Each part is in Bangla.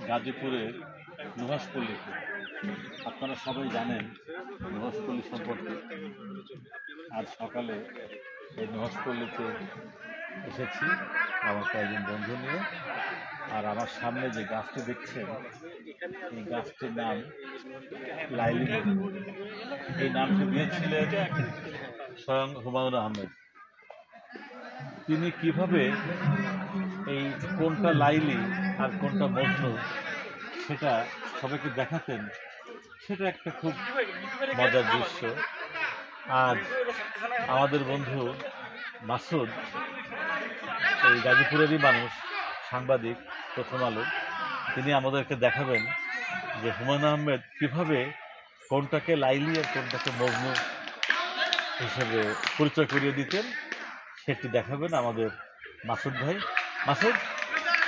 গাজীপুরের নুহাশপল্লীতে। আপনারা সবাই জানেন নুহাশপল্লী সম্পর্কে। আজ সকালে এই নুহাশপল্লীতে এসেছি আমার কয়েকজন বন্ধু নিয়ে। আর আমার সামনে যে গাছটি দেখছেন, এই গাছটির নাম লাইলি মজনু। এই নামটি দিয়েছিলেন স্বয়ং হুমায়ুন আহমেদ। তিনি কিভাবে এই কোনটা লাইলি আর কোনটা মজনু সেটা সবাইকে দেখাতেন, সেটা একটা খুব মজার দৃশ্য। আজ আমাদের বন্ধু মাসুদ, এই গাজীপুরেরই মানুষ, সাংবাদিক, প্রথম আলো, তিনি আমাদেরকে দেখাবেন যে হুমায়ুন আহমেদ কীভাবে কোনটাকে লাইলি আর কোনটাকে মজনু হিসেবে পরিচয় করিয়ে দিতেন, সেটি দেখাবেন আমাদের মাসুদ ভাই। মাসুদ,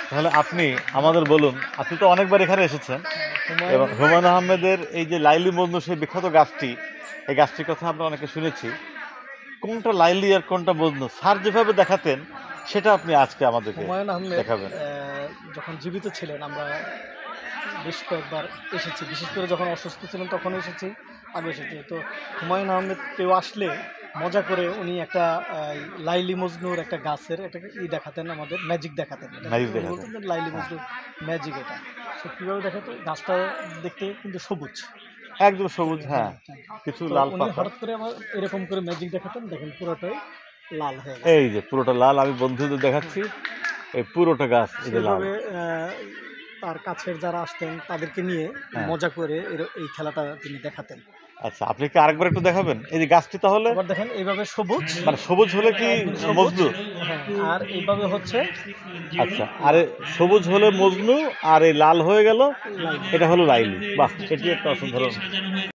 তাহলে আপনি আমাদের বলুন, আপনি তো অনেকবার এখানে এসেছেন এবং হুমায়ুন আহমেদের এই যে লাইলি মজনু সেই বিখ্যাত গাছটি, এই গাছটির কথা আমরা অনেকে শুনেছি। কোনটা লাইলি আর কোনটা মজনু স্যার যেভাবে দেখাতেন সেটা আপনি আজকে আমাদেরকে হুমায়ুন আহমেদ দেখাবেন। যখন জীবিত ছিলেন আমরা বেশ কয়েকবার এসেছি, বিশেষ করে যখন অসুস্থ ছিলেন তখন এসেছি, আগে এসেছি। তো হুমায়ুন আহমেদ কেউ আসলে মজা করে উনি একটা লাইলি মজনুর একটা গাছের একটা দেখাতেন, আমাদের ম্যাজিক দেখাতেন। বলতেন যে লাইলি মজনুর ম্যাজিক এটা। সে কীভাবে দেখাতো? গাছটা দেখতে কিন্তু সবুজ, একদম সবুজ, হ্যাঁ, কিছু লাল পাতা। হঠাৎ করে আবার এরকম করে ম্যাজিক দেখাতেন, দেখেন পুরোটাই লাল হয়ে গেছে। এই যে পুরোটা লাল, আমি বন্ধুদের দেখাচ্ছি, এই পুরোটা গাছ এই যে লাল। তার কাছের যারা আসতেন তাদেরকে নিয়ে মজা করে এই খেলাটা তিনি দেখাতেন। আচ্ছা, আপনি কি আরেকবার একটু দেখাবেন? এই যে গাছটি তাহলে আবার দেখেন, এইভাবে সবুজ, মানে সবুজ হলে কি মজনু? আর এইভাবে হচ্ছে, আচ্ছা, আর সবুজ হলে মজনু আর এই লাল হয়ে গেল, এটা হলো লাইলি। বাহ, এটি একটা অসাধারণ